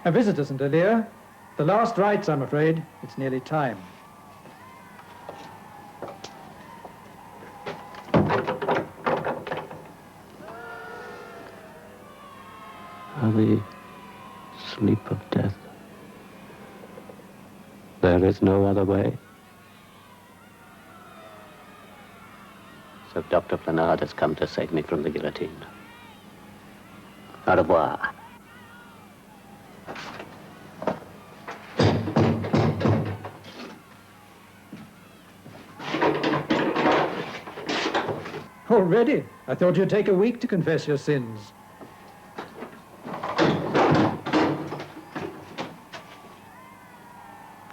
A visitor, St. Alyre. The last rites, I'm afraid. It's nearly time. The sleep of death. There is no other way. So Dr. Flanard has come to save me from the guillotine. Au revoir. Already? I thought you'd take a week to confess your sins.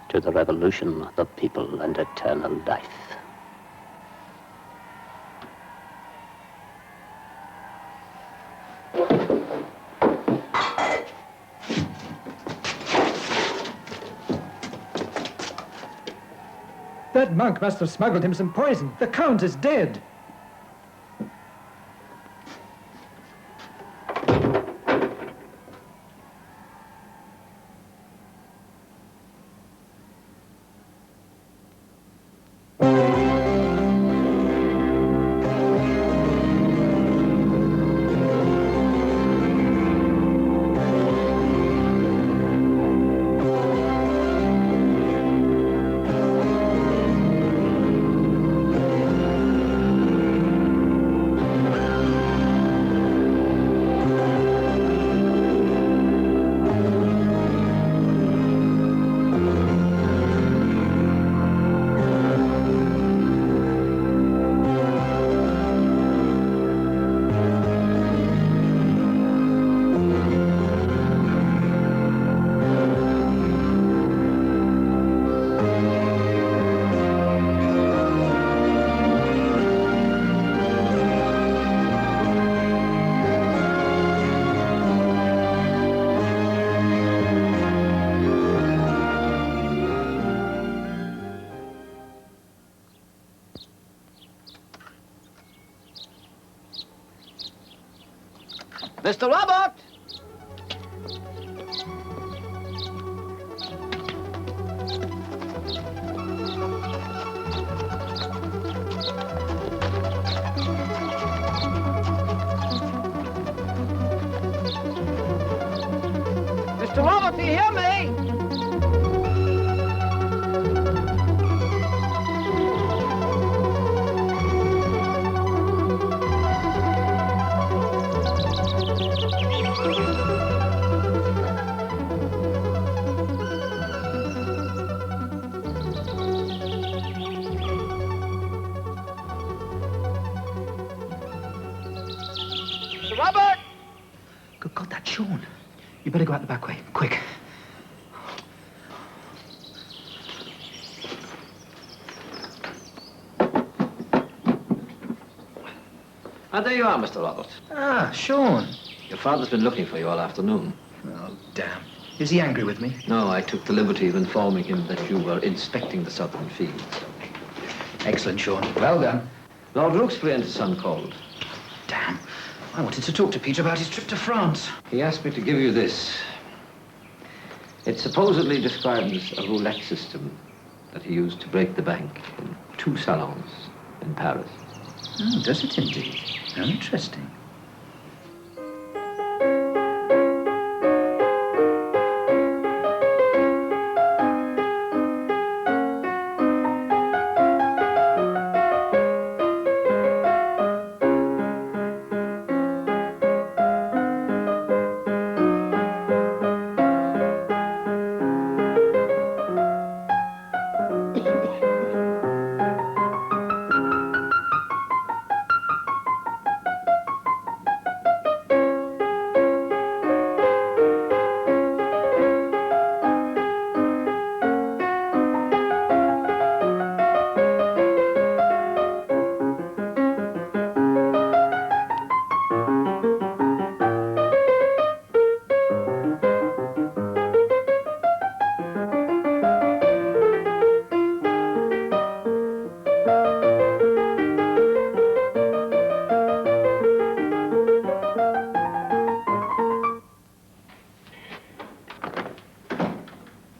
To the revolution, the people, and eternal life. That monk must have smuggled him some poison. The Count is dead. Mr. Robert! Mr. Robert, do you hear me? Robert! Good God, that's Sean. You better go out the back way, quick. Ah, there you are, Mr. Robert. Ah, Sean. Your father's been looking for you all afternoon. Oh, damn. Is he angry with me? No, I took the liberty of informing him that you were inspecting the southern fields. Excellent, Sean. Well done. Lord Rooksbury and his son called. Damn. I wanted to talk to Peter about his trip to France. He asked me to give you this. It supposedly describes a roulette system that he used to break the bank in 2 salons in Paris. Oh, does it indeed? How interesting.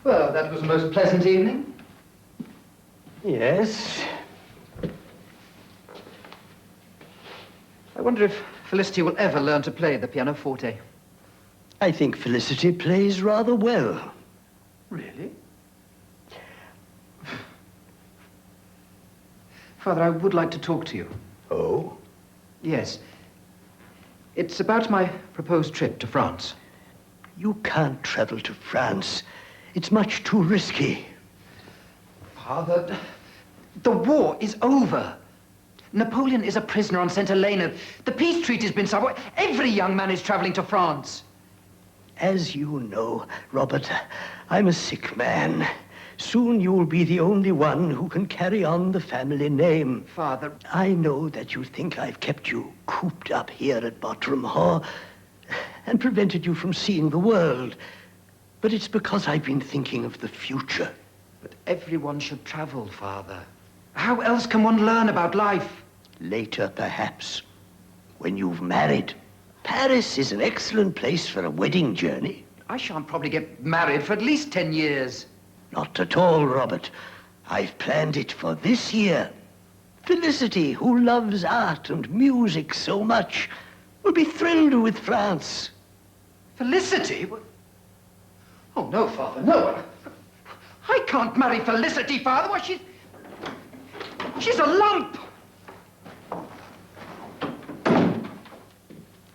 Well, that was a most pleasant evening. Yes. I wonder if Felicity will ever learn to play the pianoforte. I think Felicity plays rather well. Really? Father, I would like to talk to you. Oh? Yes. It's about my proposed trip to France. You can't travel to France. It's much too risky. Father, the war is over. Napoleon is a prisoner on St. Helena. The peace treaty's been signed. Every young man is traveling to France. As you know, Robert, I'm a sick man. Soon you'll be the only one who can carry on the family name. Father... I know that you think I've kept you cooped up here at Bartram Hall and prevented you from seeing the world. But it's because I've been thinking of the future. But everyone should travel, Father. How else can one learn about life? Later, perhaps, when you've married. Paris is an excellent place for a wedding journey. I shan't probably get married for at least 10 years. Not at all, Robert. I've planned it for this year. Felicity, who loves art and music so much, will be thrilled with France. Felicity? Oh, no, Father, no. I can't marry Felicity, Father. Why, she's a lump.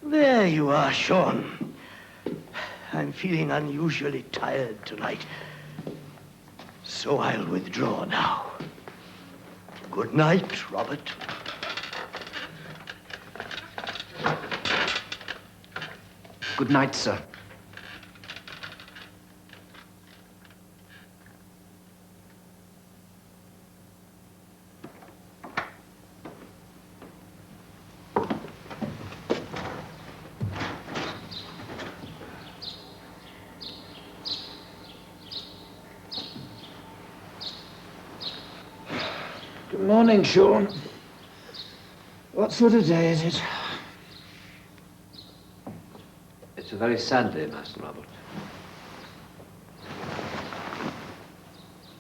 There you are, Sean. I'm feeling unusually tired tonight, so I'll withdraw now. Good night, Robert. Good night, sir. Good morning, Sean. What sort of day is it? It's a very sad day, Master Robert.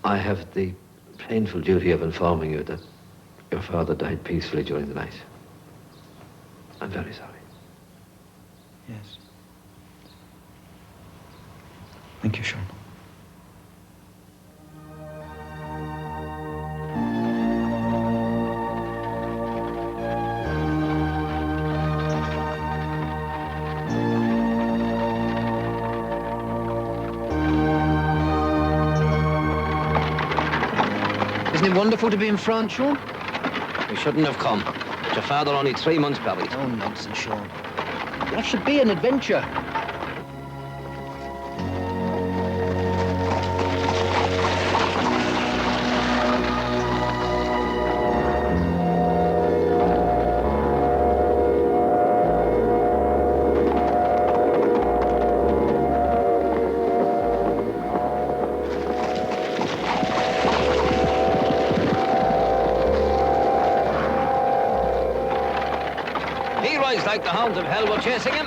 I have the painful duty of informing you that your father died peacefully during the night. I'm very sorry. Yes. Thank you, Sean. Isn't it wonderful to be in France, Sean? We shouldn't have come. But your father only 3 months buried. Oh, nonsense, Sean. That should be an adventure. Like the hounds of hell were chasing him.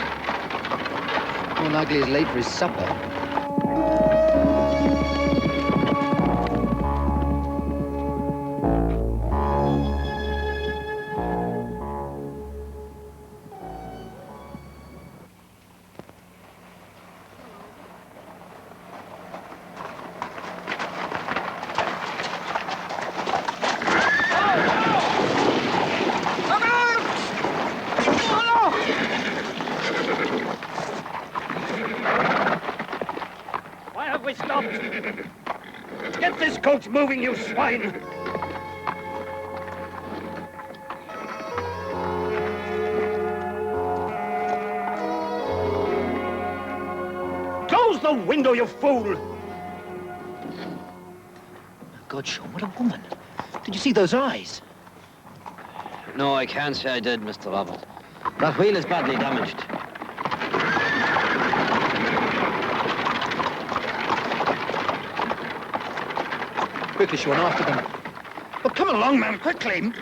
More likely he's late for his supper. Moving, you swine! Close the window, you fool! God, Sean, what a woman. Did you see those eyes? No, I can't say I did, Mr. Robert. That wheel is badly damaged. Quickly, Sean, after them. Well, come along, man, quickly.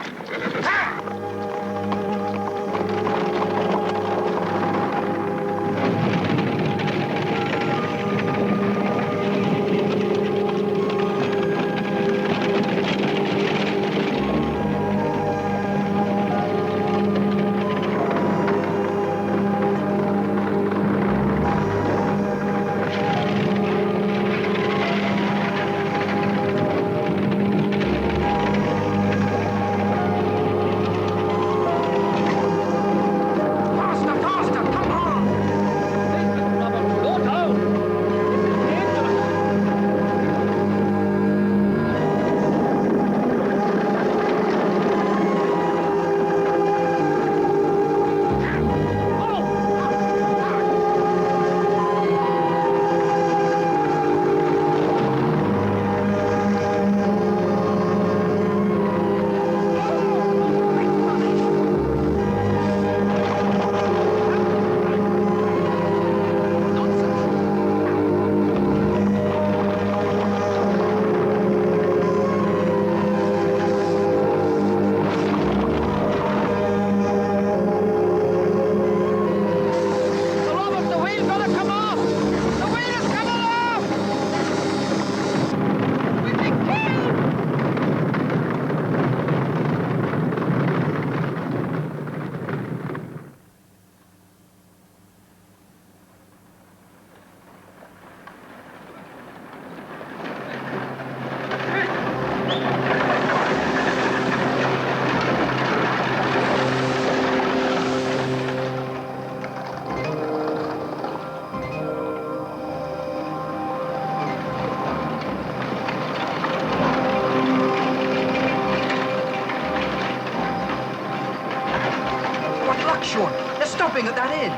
Sean, they're stopping at that inn.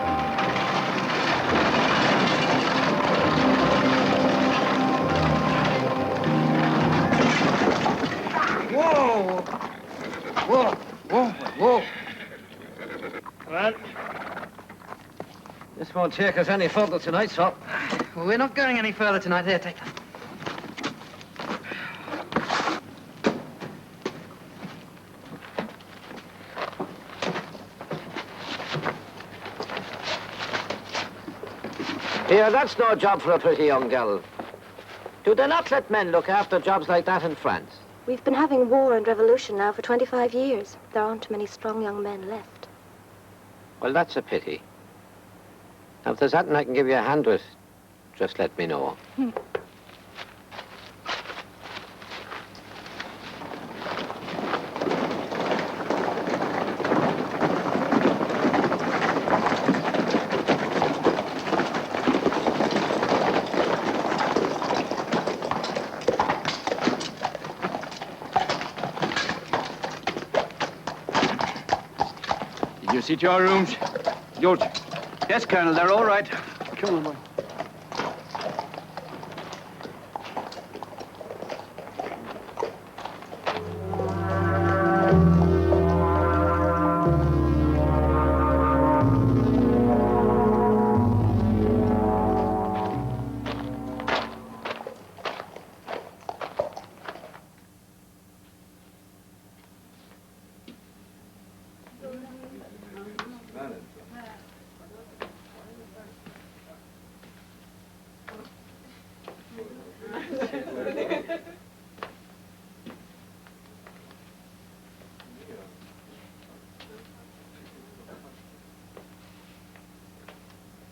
Whoa! Whoa! Whoa! Whoa! Well, this won't take us any further tonight, sir. Well, we're not going any further tonight. Here, take that. Here, that's no job for a pretty young girl. Do they not let men look after jobs like that in France? We've been having war and revolution now for 25 years. There aren't many strong young men left. Well, that's a pity. Now, if there's something I can give you a hand with, just let me know. Did you see to our rooms? George? Yes, Colonel, they're all right. Come on, boy.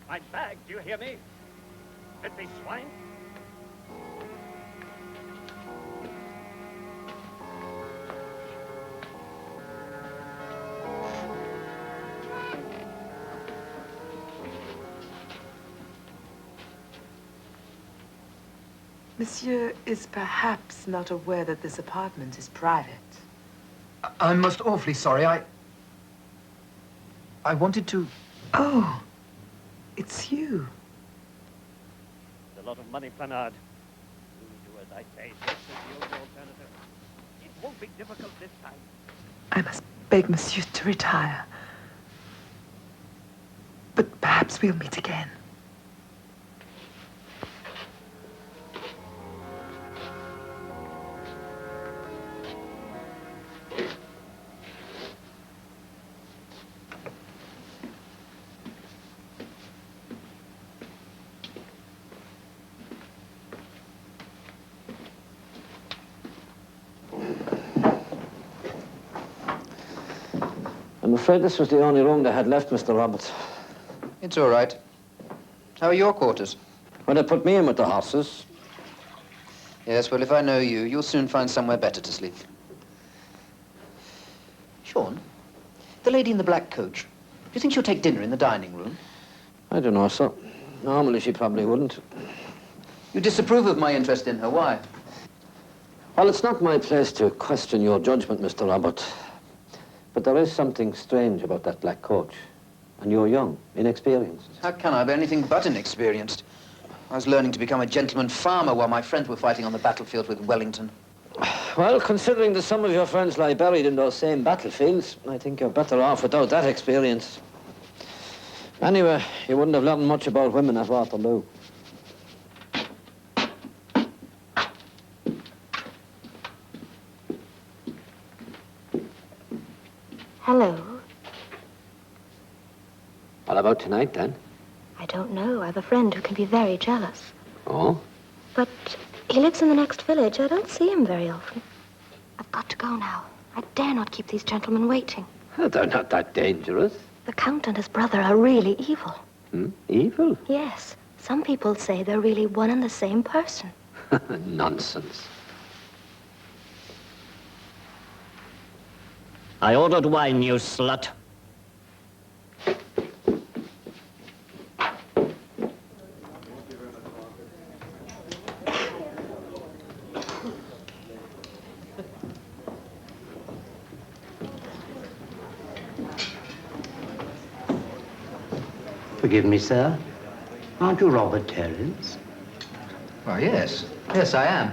My bag, do you hear me? Filthy swine. Monsieur is perhaps not aware that this apartment is private. I'm most awfully sorry. I wanted to... Oh, it's you. It's a lot of money, Planard. You do as I say. This is the only alternative. It won't be difficult this time. I must beg Monsieur to retire. But perhaps we'll meet again. I'm afraid this was the only room they had left, Mr. Roberts. It's all right. How are your quarters? Well, they put me in with the horses. Yes, well, if I know you, you'll soon find somewhere better to sleep. Sean, the lady in the black coach, do you think she'll take dinner in the dining room? I don't know, sir. Normally, she probably wouldn't. You disapprove of my interest in her. Why? Well, it's not my place to question your judgment, Mr. Robert. But there is something strange about that black coach. And you're young, inexperienced. How can I be anything but inexperienced? I was learning to become a gentleman farmer while my friends were fighting on the battlefield with Wellington. Well, considering that some of your friends lie buried in those same battlefields, I think you're better off without that experience. Anyway, you wouldn't have learned much about women at Waterloo. Hello. What about tonight, then? I don't know. I have a friend who can be very jealous. Oh? But he lives in the next village. I don't see him very often. I've got to go now. I dare not keep these gentlemen waiting. Well, they're not that dangerous. The Count and his brother are really evil. Hmm? Evil? Yes. Some people say they're really one and the same person. Nonsense. I ordered wine, you slut. Forgive me, sir. Aren't you Robert Terence? Well, yes. Yes, I am.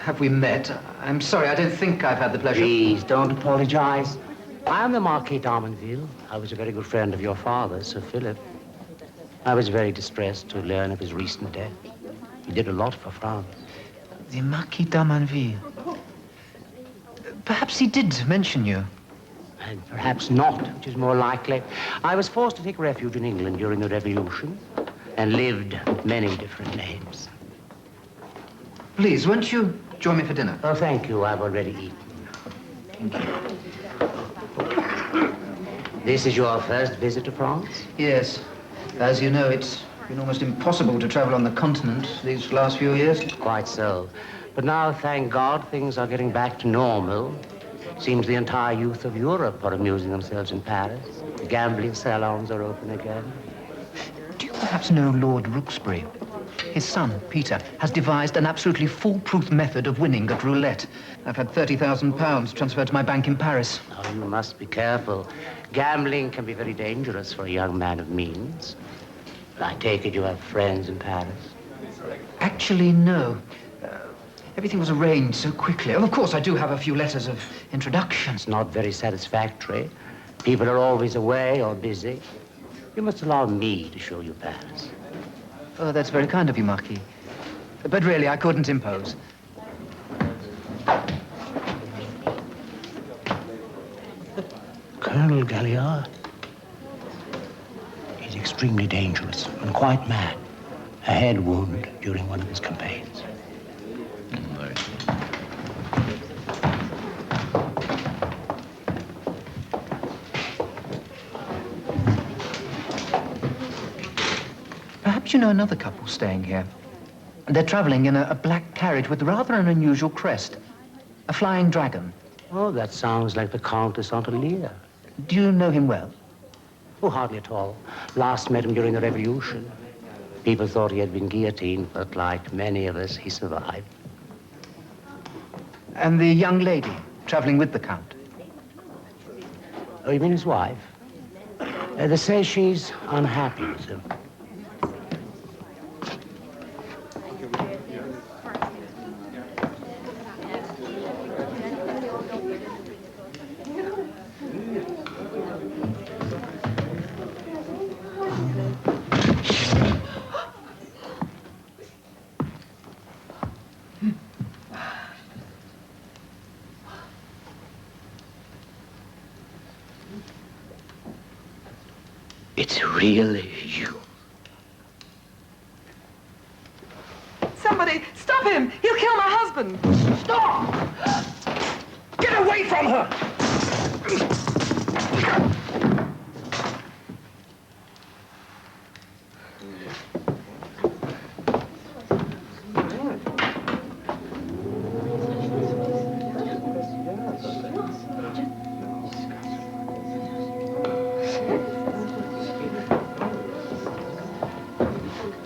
Have we met? I'm sorry, I don't think I've had the pleasure. Please, don't apologize. I am the Marquis D'Armanville. I was a very good friend of your father, Sir Philip. I was very distressed to learn of his recent death. He did a lot for France. The Marquis d'Armanville. Perhaps he did mention you. And perhaps not, which is more likely. I was forced to take refuge in England during the Revolution and lived many different names. Please, won't you join me for dinner? Oh, thank you. I've already eaten. Thank you. This is your first visit to France? Yes. As you know, it's been almost impossible to travel on the continent these last few years. Quite so. But now, thank God, things are getting back to normal. Seems the entire youth of Europe are amusing themselves in Paris. The gambling salons are open again. Do you perhaps know Lord Rooksbury? His son, Peter, has devised an absolutely foolproof method of winning at roulette. I've had £30,000 transferred to my bank in Paris. Oh, you must be careful. Gambling can be very dangerous for a young man of means. I take it you have friends in Paris? Actually, no. Everything was arranged so quickly. Of course, I do have a few letters of introduction. It's not very satisfactory. People are always away or busy. You must allow me to show you Paris. Oh, that's very kind of you, Marquis. But really, I couldn't impose. Colonel Galliard. He's extremely dangerous and quite mad. A head wound during one of his campaigns. Perhaps you know another couple staying here. They're traveling in a black carriage with rather an unusual crest. A flying dragon. Oh, that sounds like the Countess St. Alyre. Do you know him well? Oh, hardly at all. Last met him during the Revolution. People thought he had been guillotined, but like many of us, he survived. And the young lady traveling with the Count? Oh, you mean his wife? They say she's unhappy with him. It's really you. Somebody, stop him! He'll kill my husband! Stop! Get away from her!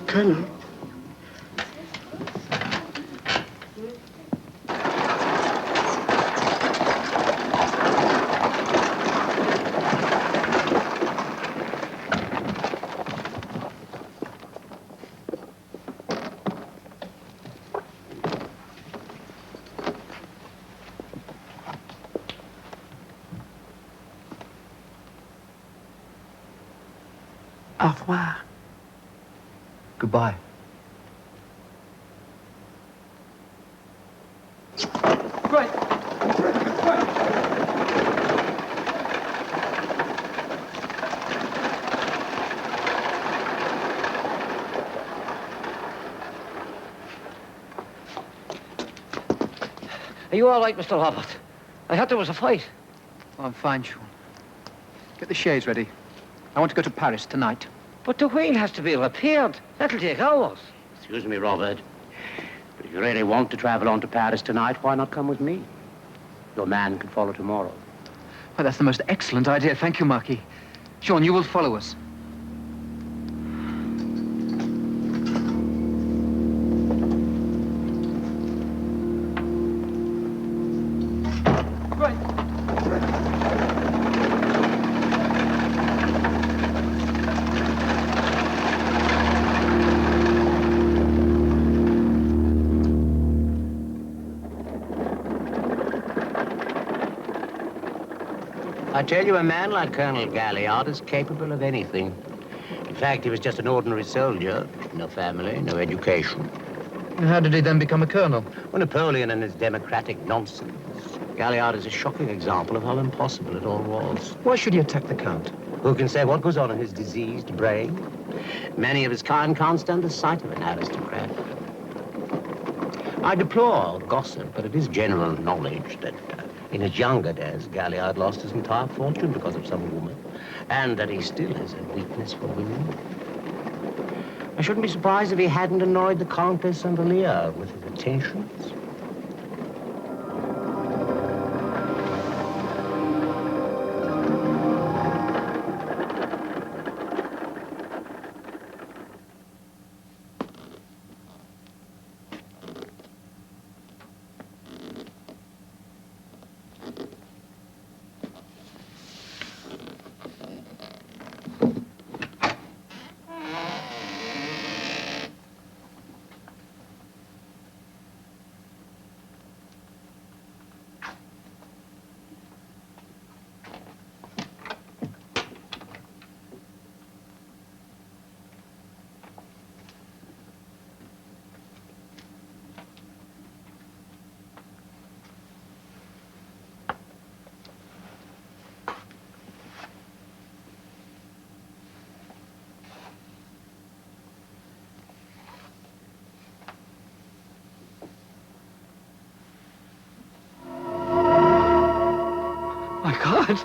Colonel. Au revoir. Goodbye. Right. Are you all right, Mr. Robert? I thought there was a fight. Oh, I'm fine, Sean. Get the chaise ready. I want to go to Paris tonight. But the wheel has to be repaired. That'll take hours. Excuse me, Robert. But if you really want to travel on to Paris tonight, why not come with me? Your man can follow tomorrow. Well, that's the most excellent idea. Thank you, Marquis. Sean, you will follow us. Right. I tell you, a man like Colonel Galliard is capable of anything. In fact, he was just an ordinary soldier. No family, no education. And how did he then become a colonel? Well, Napoleon and his democratic nonsense. Galliard is a shocking example of how impossible it all was. Why should he attack the Count? Who can say what goes on in his diseased brain? Many of his kind can't stand the sight of an aristocrat. I deplore gossip, but it is general knowledge that in his younger days, Galliard lost his entire fortune because of some woman, and that he still has a weakness for women. I shouldn't be surprised if he hadn't annoyed the Countess St with his attentions. My God!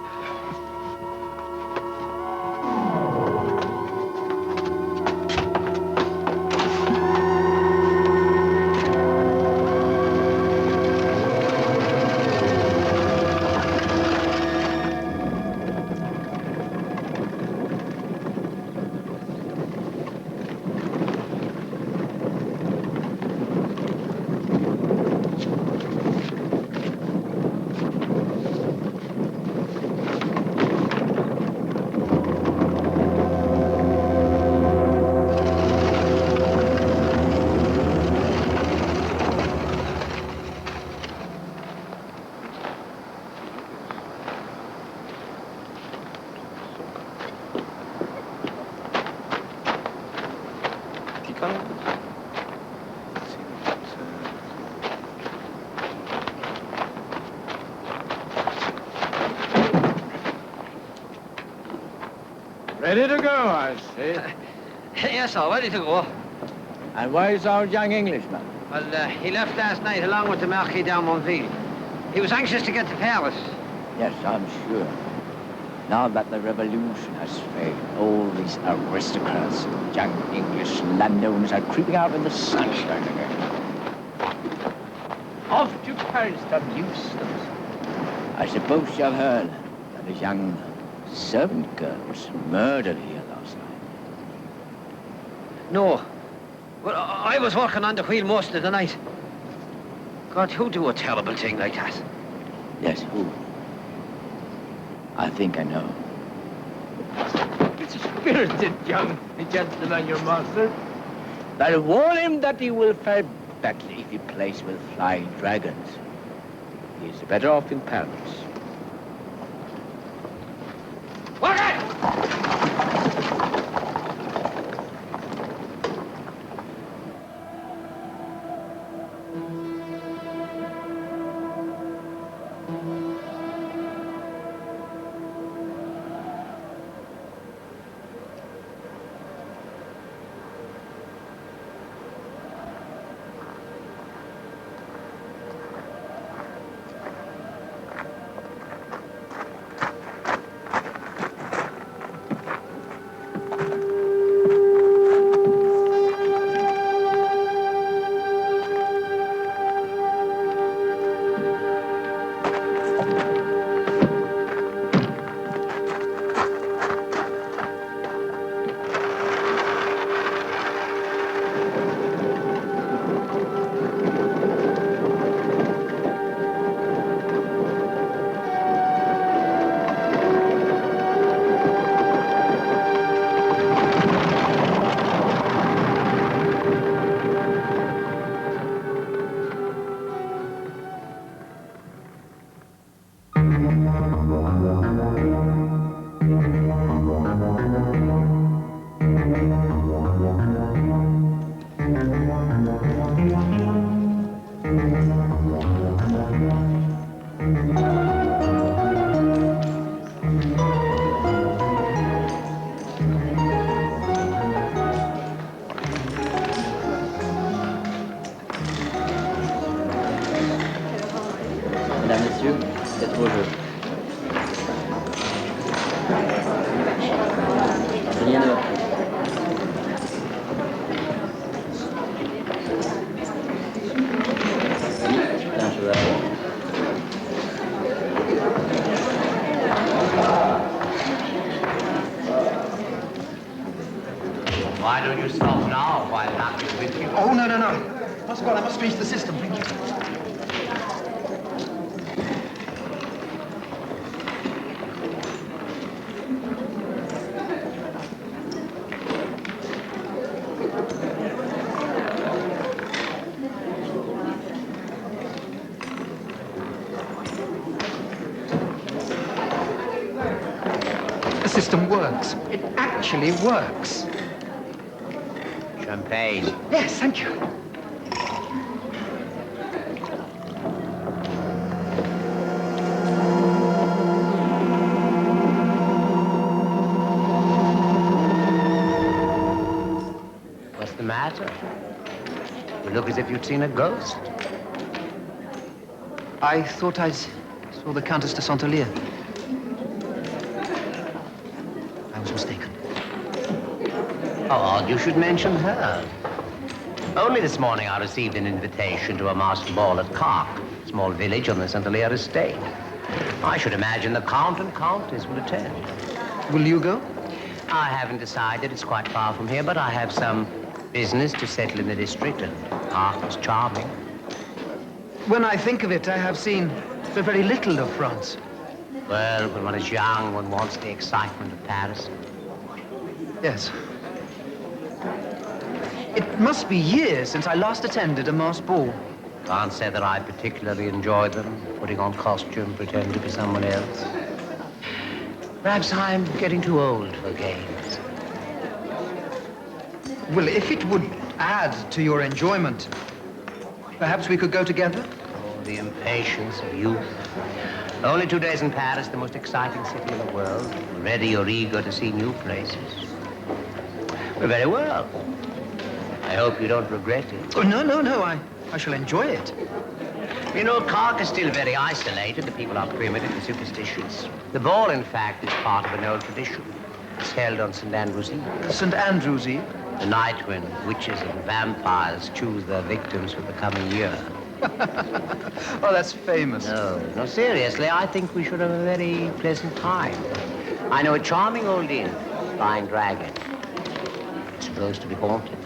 Ready to go, I see. Yes, sir, ready to go. And where's our young Englishman? Well, he left last night along with the Marquis D'Armanville. He was anxious to get to Paris. Yes, I'm sure. Now that the revolution has failed, all these aristocrats, young English landowners are creeping out in the sunshine again. Off to Paris to amuse themselves. I suppose you've heard that a young servant girl was murdered here last night. No. Well, I was working on the wheel most of the night. God, who'd do a terrible thing like that? Yes, who? I think I know. It's a spirited young gentleman, your master. But warn him that he will fare badly if he plays with flying dragons. He is better off in Paris. Mesdames, Messieurs, c'est au jeu. Rien de... Why don't you stop now while luck is with you? Oh, no. I must reach the system. Thank you. The system works. It actually works. Champagne. Yes, thank you. What's the matter? You look as if you'd seen a ghost. I thought I saw the Countess de St. Alyre. I was mistaken. How odd you should mention her. Only this morning I received an invitation to a masked ball at Carc, a small village on the St. Alyre estate. I should imagine the Count and Countess will attend. Will you go? I haven't decided. It's quite far from here, but I have some business to settle in the district, and Carc was charming. When I think of it, I have seen so very little of France. Well, when one is young, one wants the excitement of Paris. Yes. It must be years since I last attended a masked ball. Can't say that I particularly enjoy them, putting on costume, pretending to be someone else. Perhaps I'm getting too old for games. Well, if it would add to your enjoyment, perhaps we could go together? Oh, the impatience of youth. Only 2 days in Paris, the most exciting city in the world. Already you're eager to see new places. Well, very well. I hope you don't regret it. Oh, no. I shall enjoy it. You know, Carc is still very isolated. The people are primitive and superstitious. The ball, in fact, is part of an old tradition. It's held on St. Andrew's Eve. St. Andrew's Eve? The night when witches and vampires choose their victims for the coming year. Oh, that's famous. No, seriously, I think we should have a very pleasant time. I know a charming old inn, Flying Dragon. It's supposed to be haunted.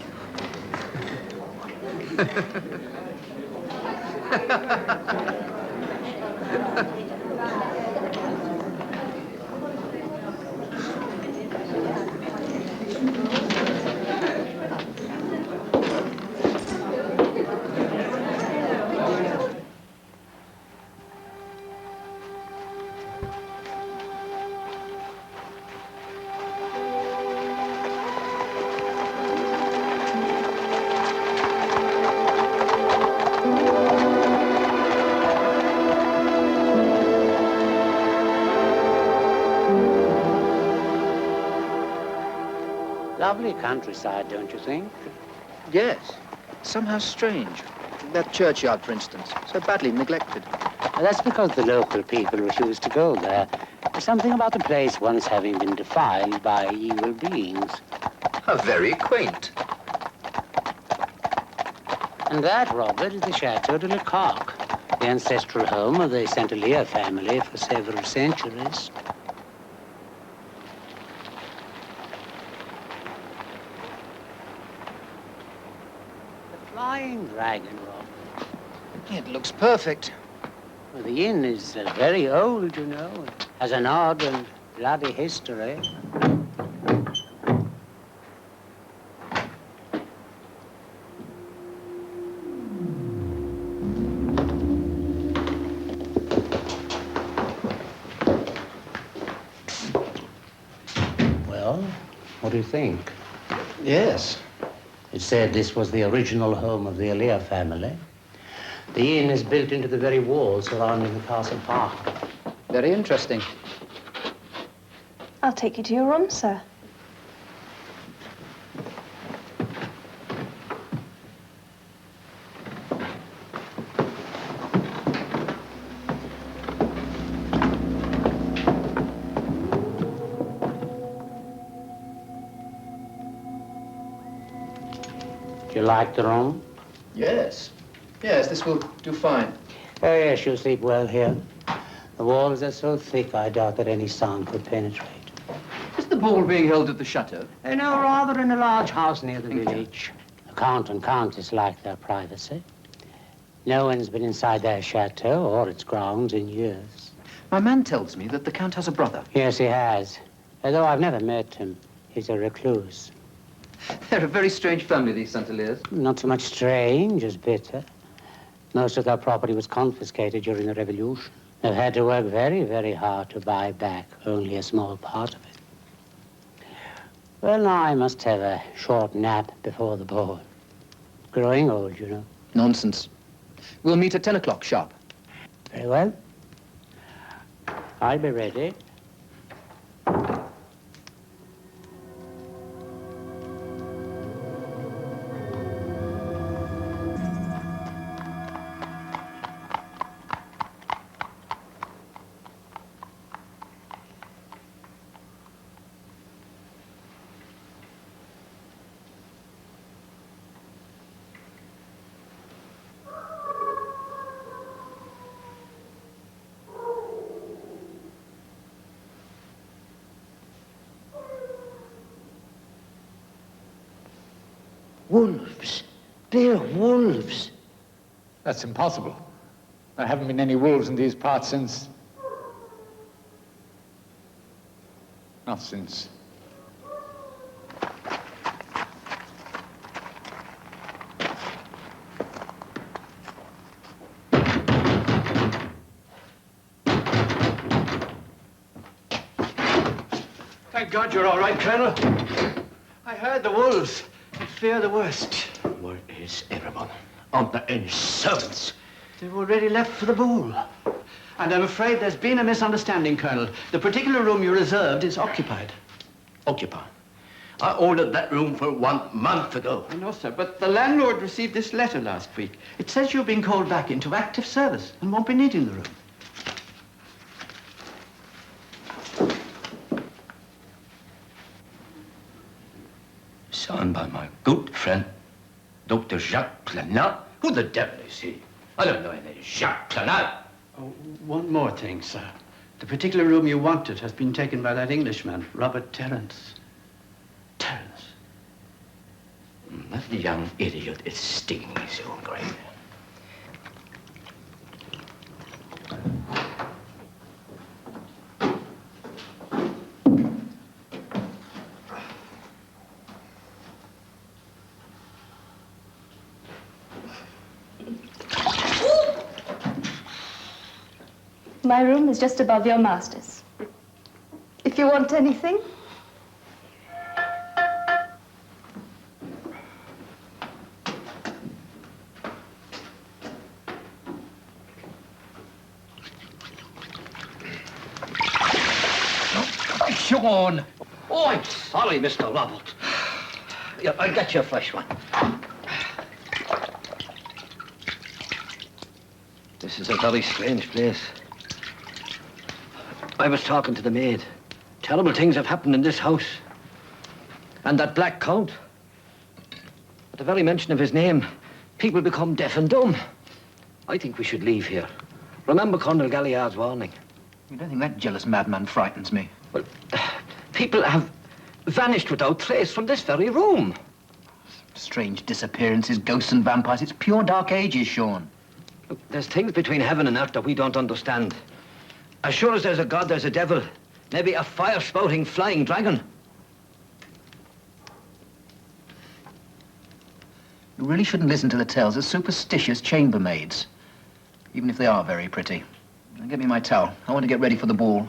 Lovely countryside, don't you think? Yes. Somehow strange. That churchyard, for instance, so badly neglected. That's because the local people refuse to go there. There's something about the place once having been defiled by evil beings. How very quaint. And that, Robert, is the Chateau de la Carque, the ancestral home of the St. Alyre family for several centuries. Flying Dragon, Rob. It looks perfect. Well, the inn is very old, you know. It has an odd and bloody history. Well, what do you think? Yes. It said this was the original home of the Alyre family. The inn is built into the very wall surrounding the castle park. Very interesting. I'll take you to your room, sir. You like the room? Yes. Yes, this will do fine. Oh, yes, you'll sleep well here. The walls are so thick, I doubt that any sound could penetrate. Is the ball being held at the chateau? No, rather in a large house near the village. The Count and Countess like their privacy. No one's been inside their chateau or its grounds in years. My man tells me that the Count has a brother. Yes, he has. Although I've never met him, he's a recluse. They're a very strange family, these St. Alyres. Not so much strange as bitter. Most of their property was confiscated during the Revolution. They've had to work very, very hard to buy back only a small part of it. Well, now I must have a short nap before the ball. Growing old, you know. Nonsense. We'll meet at 10 o'clock sharp. Very well. I'll be ready. Wolves. They're wolves. That's impossible. There haven't been any wolves in these parts since... Not since... Thank God you're all right, Colonel. I heard the wolves. I fear the worst. Where is everyone? Aren't there any servants? They've already left for the ball. And I'm afraid there's been a misunderstanding, Colonel. The particular room you reserved is occupied. Occupied? I ordered that room for 1 month ago. I know, sir, but the landlord received this letter last week. It says you've been called back into active service and won't be needing the room. Signed by my good friend, Dr. Jacques Planat. Who the devil is he? I don't know any Jacques Planat. Oh, one more thing, sir. The particular room you wanted has been taken by that Englishman, Robert Terence. Terence. That young idiot is stinging his own grave. My room is just above your master's. If you want anything. Sean! Oh, I'm sorry, Mr. Robert. Yeah, I'll get you a fresh one. This is a very strange place. I was talking to the maid. Terrible things have happened in this house. And that Black Count. At the very mention of his name, people become deaf and dumb. I think we should leave here. Remember Colonel Galliard's warning. You don't think that jealous madman frightens me? Well, people have vanished without trace from this very room. Strange disappearances, ghosts and vampires. It's pure Dark Ages, Sean. Look, there's things between heaven and earth that we don't understand. As sure as there's a God, there's a devil. Maybe a fire-spouting flying dragon. You really shouldn't listen to the tales of superstitious chambermaids, even if they are very pretty. Now, get me my towel. I want to get ready for the ball.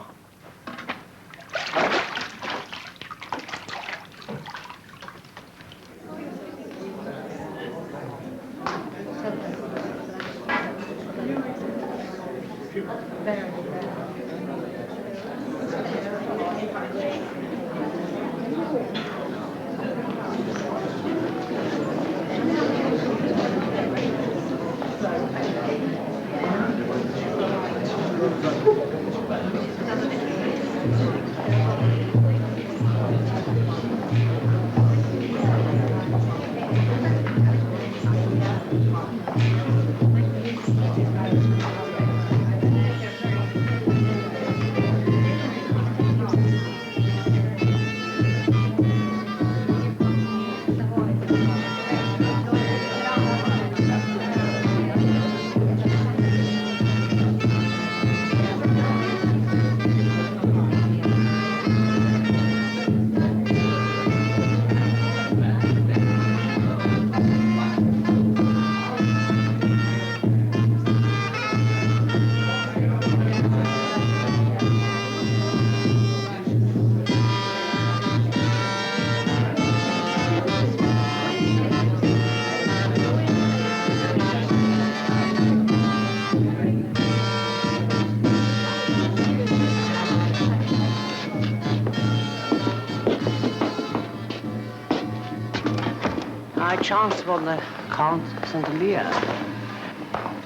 by chance from the Countess St.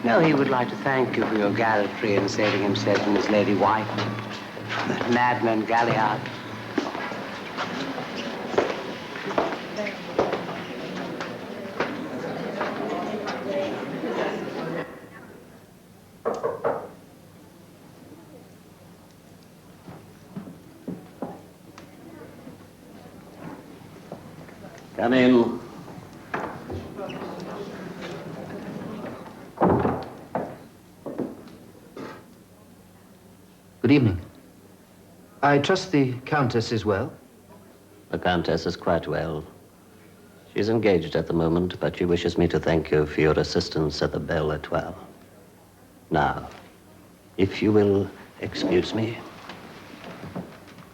No, he would like to thank you for your gallantry in saving himself and his lady wife from that madman Galliard. Come in. Good evening. I trust the Countess is well. The Countess is quite well. She's engaged at the moment, but she wishes me to thank you for your assistance at the bell at 12. Now, if you will excuse me.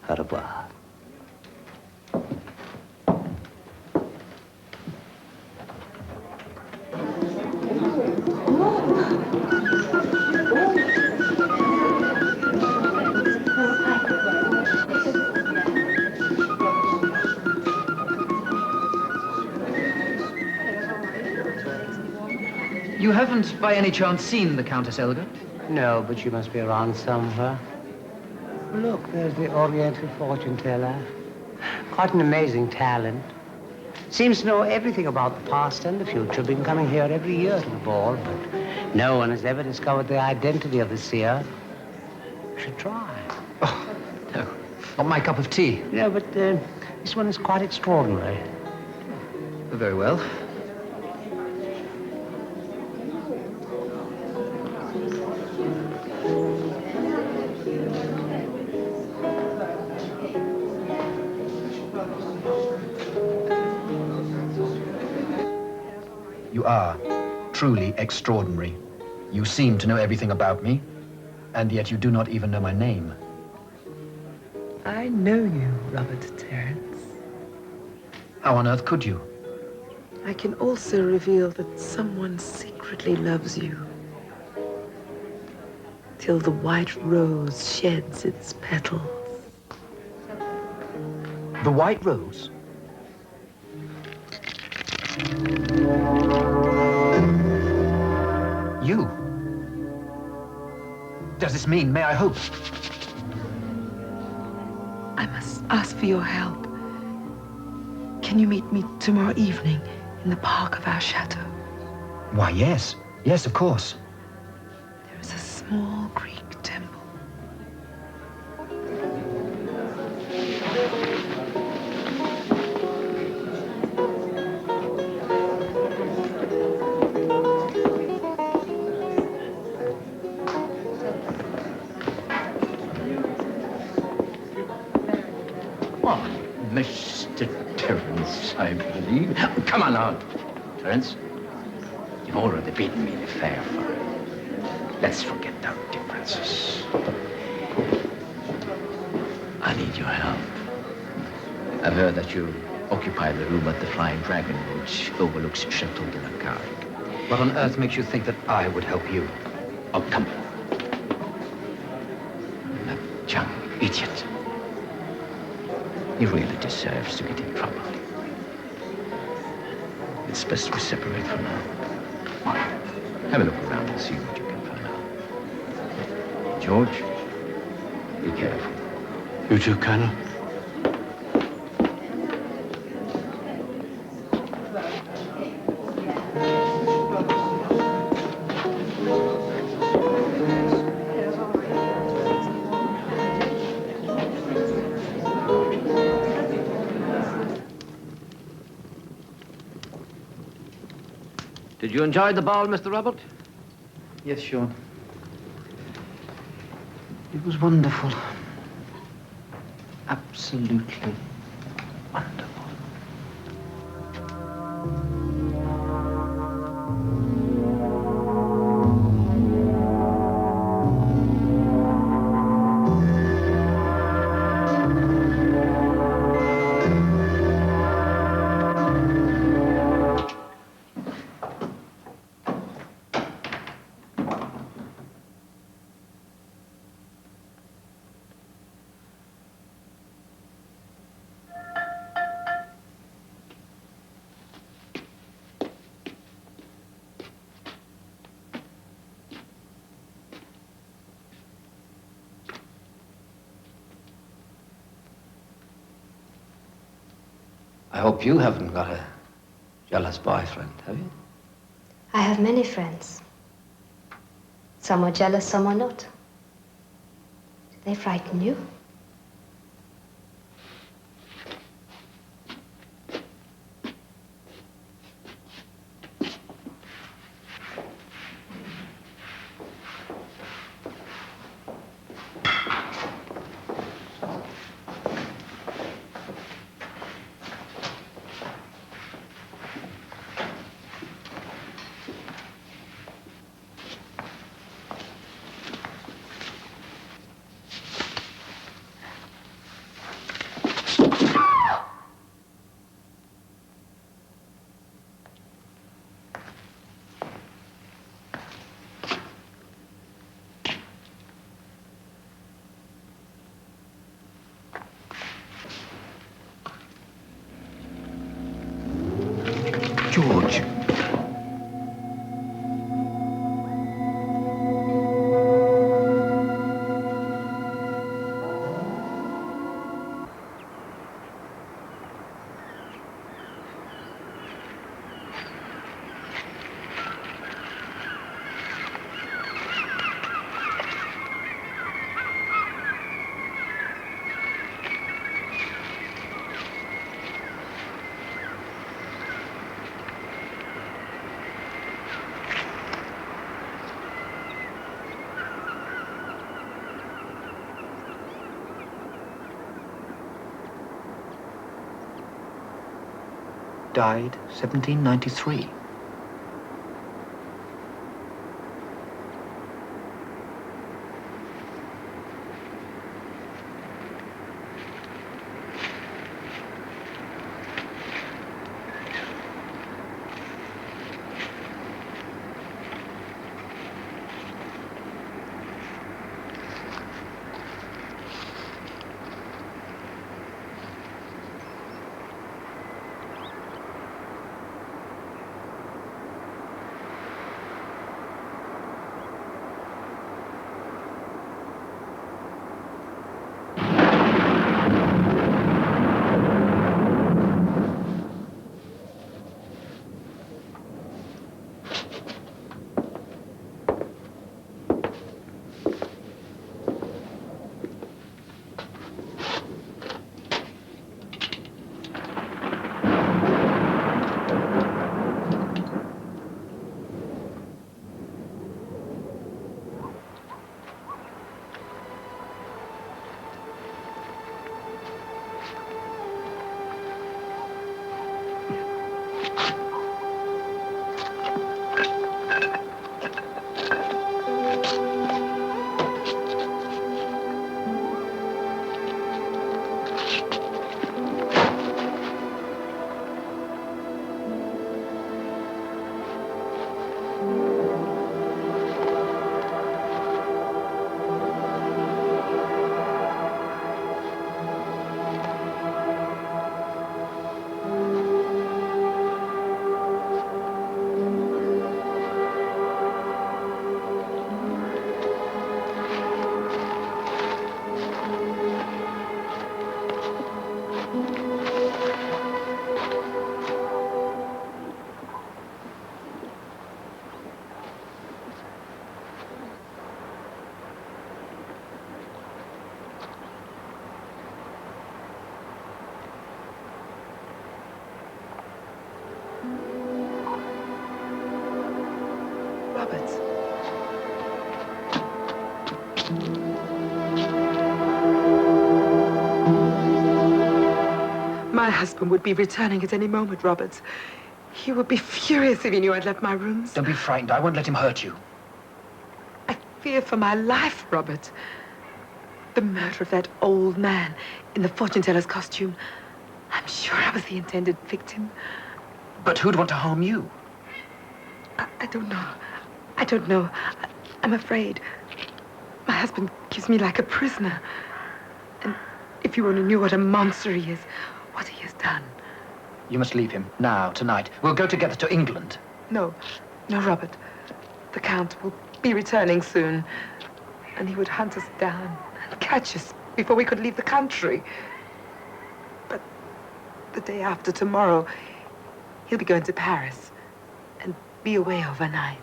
Au revoir. You haven't, by any chance, seen the Countess Elga? No, but she must be around somewhere. Look, there's the Oriental fortune teller. Quite an amazing talent. Seems to know everything about the past and the future. Been coming here every year to the ball, but no one has ever discovered the identity of the seer. Should try. Oh, no. Not my cup of tea. No, but this one is quite extraordinary. Very well. You are truly extraordinary. You seem to know everything about me, and yet you do not even know my name. I know you, Robert Terence. How on earth could you? I can also reveal that someone secretly loves you. Till the white rose sheds its petals. The white rose? You? Does this mean, may I hope? I must ask for your help. Can you meet me tomorrow evening in the park of our chateau? Why, yes. Yes, of course. There is a small Greek temple. Mr. Terence, I believe. Come on now, Terence. You've already beaten me in a fair fight. Let's forget our differences. I need your help. I've heard that you occupy the room at the Flying Dragon, which overlooks Chateau de la Cargue. What on earth makes you think that I would help you? Oh, come on. That young idiot. He really deserves to get in trouble. It's best we separate for now. Have a look around and see what you can find out. George, be careful. You too, Colonel. Did you enjoy the ball, Mr. Robert? Yes, Sean. It was wonderful. Absolutely wonderful. I hope you haven't got a jealous boyfriend, have you? I have many friends. Some are jealous, some are not. Do they frighten you? George. Died 1793. My husband would be returning at any moment, Robert. He would be furious if he knew I'd left my rooms. Don't be frightened. I won't let him hurt you. I fear for my life, Robert. The murder of that old man in the fortune teller's costume. I'm sure I was the intended victim. But who'd want to harm you? I don't know. I don't know. I'm afraid. My husband gives me like a prisoner. And if you only knew what a monster he is, what he has done. You must leave him now, tonight. We'll go together to England. No, Robert. The Count will be returning soon. And he would hunt us down and catch us before we could leave the country. But the day after tomorrow, he'll be going to Paris and be away overnight.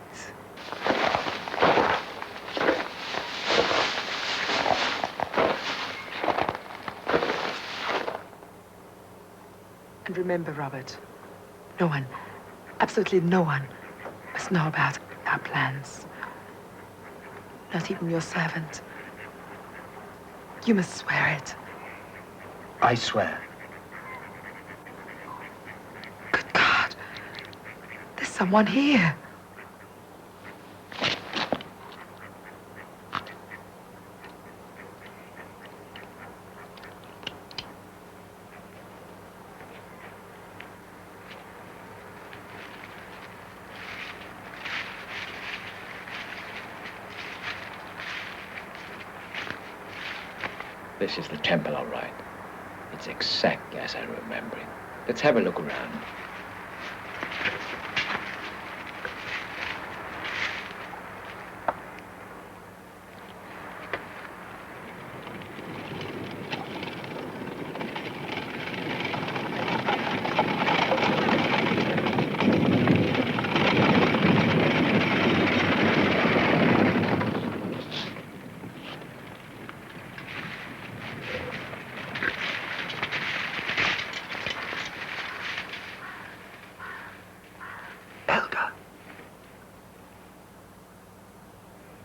And remember, Robert, no one, absolutely no one, must know about our plans. Not even your servant. You must swear it. I swear. Good God. There's someone here. This is the temple, all right. It's exactly as I remember it. Let's have a look around.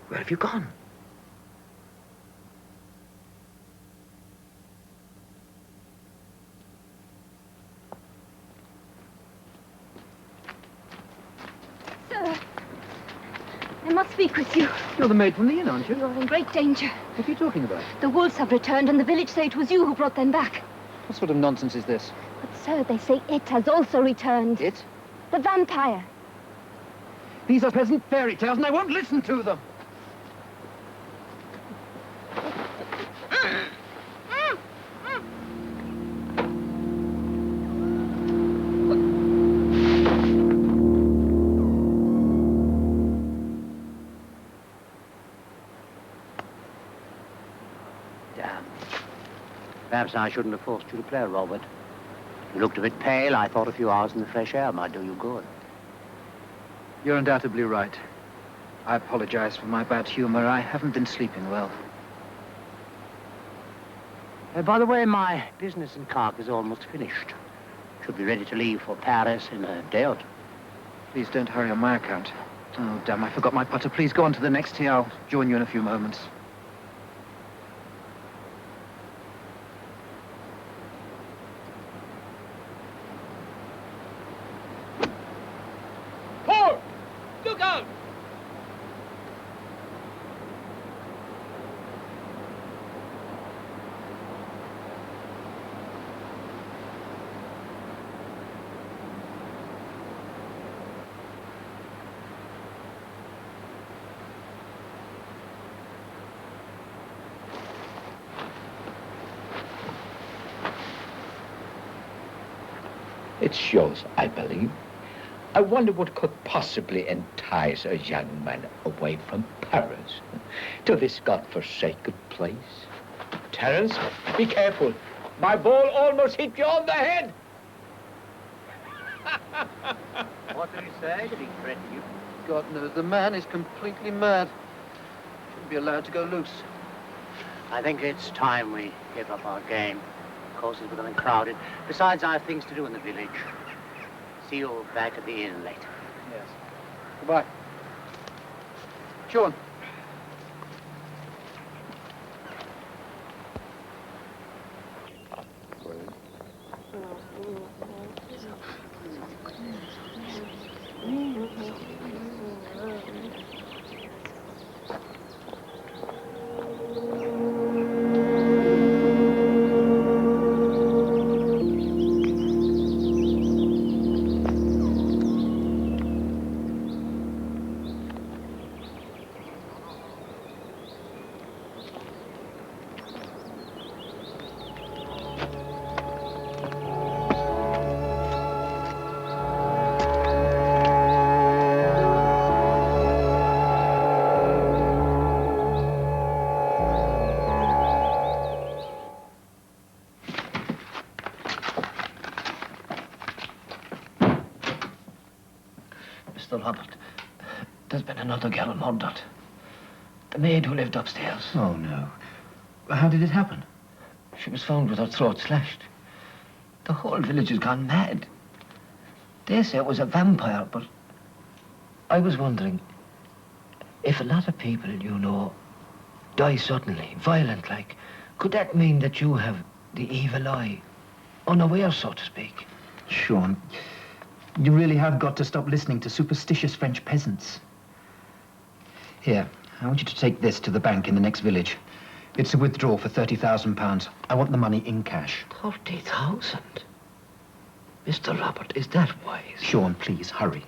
Where have you gone? Sir, I must speak with you. You're the maid from the inn, aren't you? You're in great danger. What are you talking about? The wolves have returned, and the village say it was you who brought them back. What sort of nonsense is this? But, sir, they say it has also returned. It? The vampire. These are pleasant fairy tales, and I won't listen to them. Perhaps I shouldn't have forced you to play, Robert. You looked a bit pale. I thought a few hours in the fresh air might do you good. You're undoubtedly right. I apologize for my bad humor. I haven't been sleeping well. By the way, my business in Carc is almost finished. Should be ready to leave for Paris in a day or two. Please don't hurry on my account. Oh, damn, I forgot my putter. Please go on to the next tea. I'll join you in a few moments. Look out! It shows, I believe. I wonder what could possibly entice a young man away from Paris to this godforsaken place. Terence, be careful. My ball almost hit you on the head. What did he say? Did he threaten you? God knows, the man is completely mad. Shouldn't be allowed to go loose. I think it's time we gave up our game. The course is becoming crowded. Besides, I have things to do in the village. See you back at the inn later. Yes. Goodbye. Sean. Mr. Robert. There's been another girl murdered. The maid who lived upstairs. Oh, no. How did it happen? She was found with her throat slashed. The whole village has gone mad. They say it was a vampire, but I was wondering if a lot of people you know die suddenly, violent like, could that mean that you have the evil eye, unaware, so to speak? Sean, you really have got to stop listening to superstitious French peasants. Here, I want you to take this to the bank in the next village. It's a withdrawal for £30,000. I want the money in cash. 30,000? Mr. Robert, is that wise? Sean, please, hurry.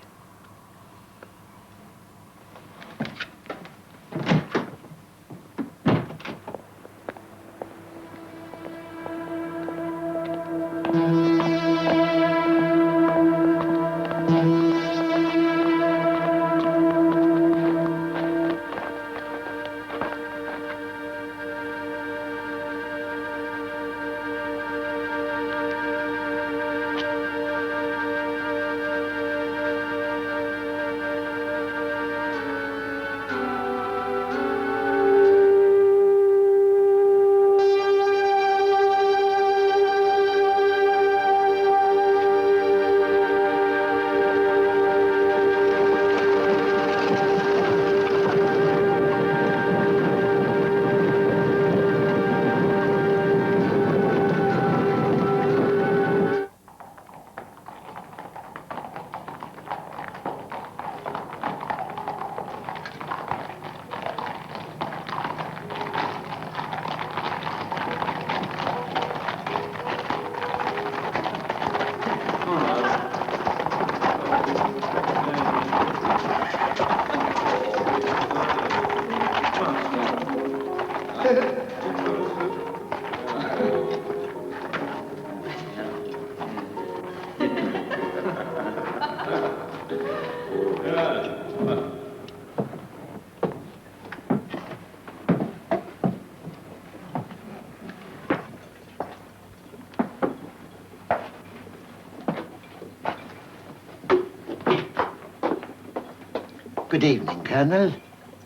Good evening, Colonel.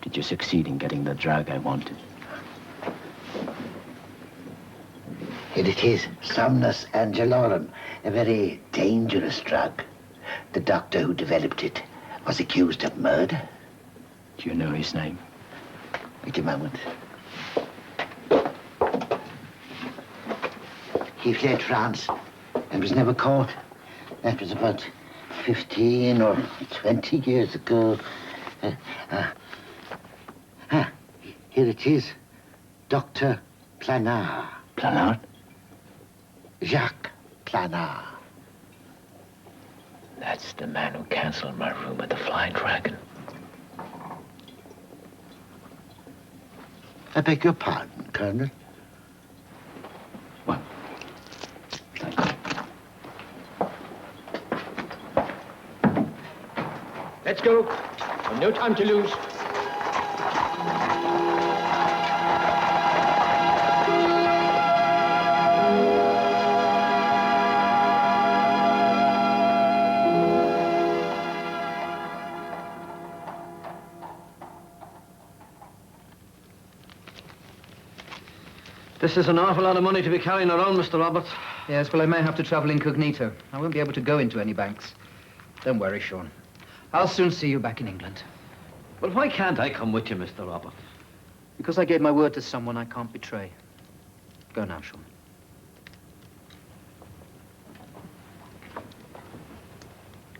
Did you succeed in getting the drug I wanted? Here it is, Somnus Angelorum, a very dangerous drug. The doctor who developed it was accused of murder. Do you know his name? Wait a moment. He fled France and was never caught. That was about 15 or 20 years ago. Here it is. Dr. Planard. Planard? Jacques Planard. That's the man who canceled my room at the Flying Dragon. I beg your pardon, Colonel. Well, thanks. Let's go. We've no time to lose. This is an awful lot of money to be carrying around, Mr. Roberts. Yes, well, I may have to travel incognito. I won't be able to go into any banks. Don't worry, Sean. I'll soon see you back in England. Well, why can't I come with you, Mr. Roberts? Because I gave my word to someone I can't betray. Go now, Sean.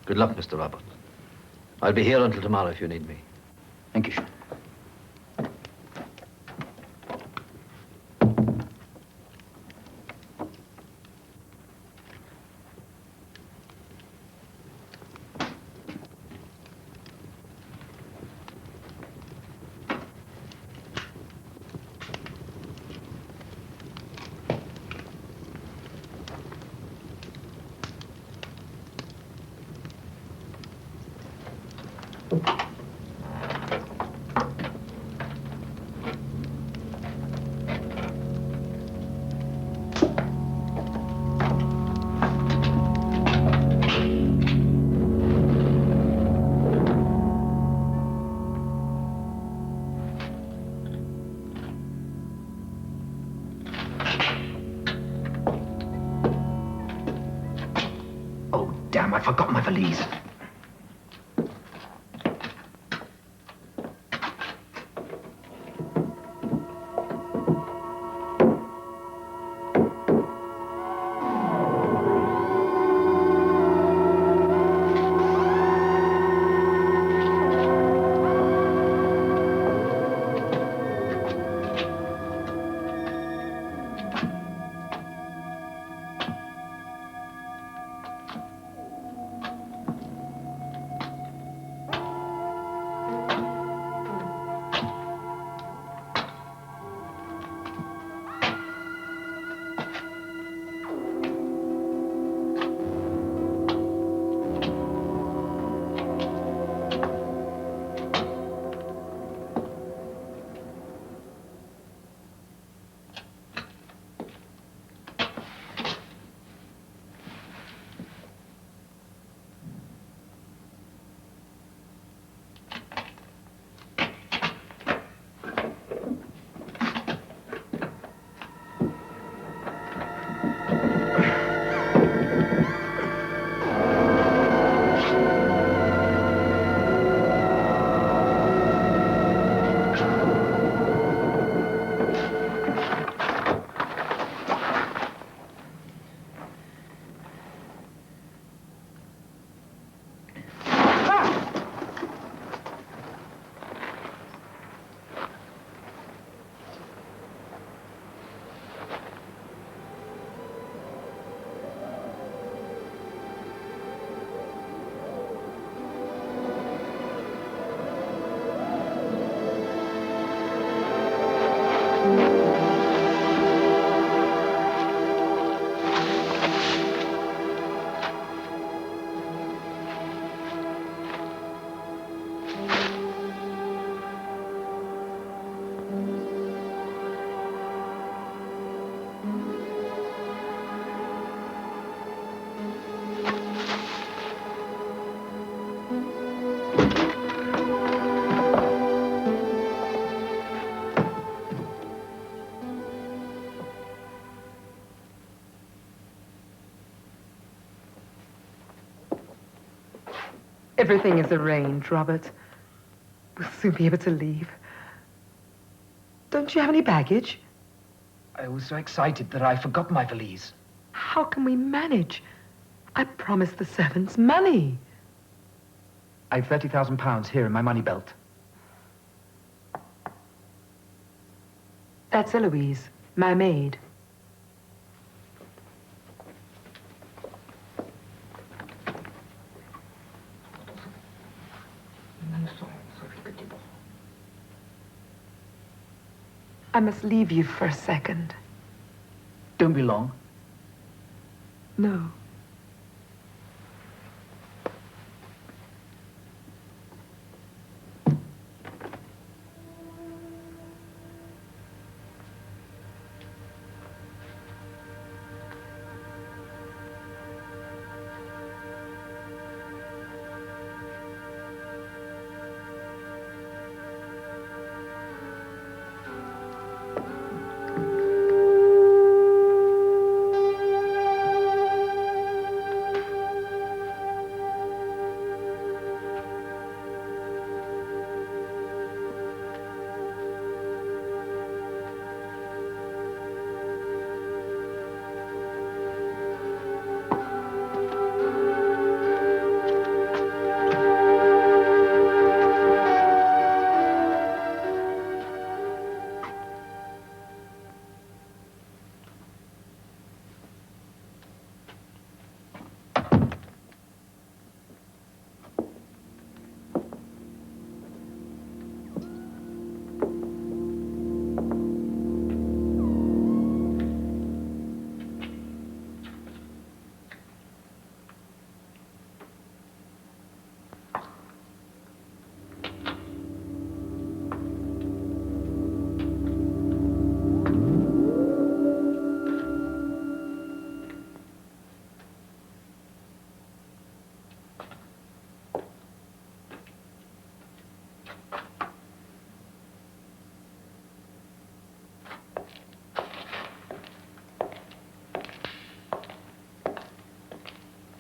Good luck, Mr. Roberts. I'll be here until tomorrow if you need me. Thank you, Sean. I forgot my valise. Everything is arranged, Robert. We'll soon be able to leave. Don't you have any baggage? I was so excited that I forgot my valise. How can we manage? I promised the servants money. I've £30,000 here in my money belt. That's Eloise, my maid. I must leave you for a second. Don't be long. No.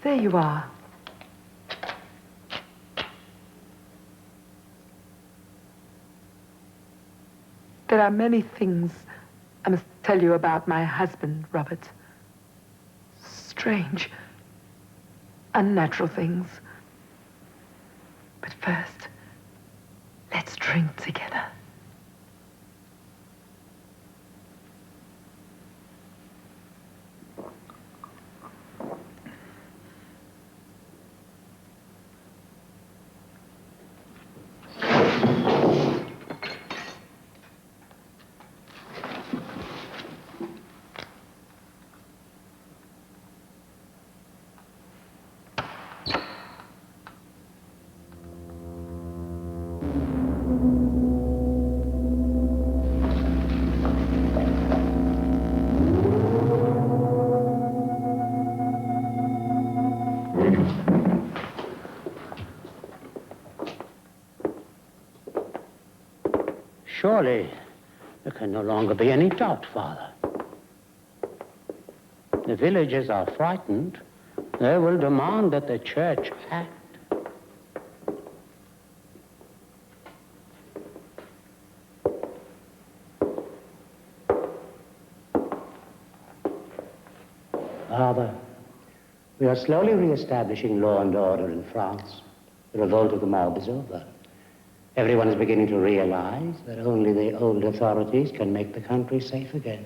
There you are. There are many things I must tell you about my husband, Robert. Strange, unnatural things. But first, let's drink together. Surely there can no longer be any doubt, Father. The villagers are frightened. They will demand that the church act. Father, we are slowly re-establishing law and order in France. The revolt of the mob is over. Everyone is beginning to realize that only the old authorities can make the country safe again.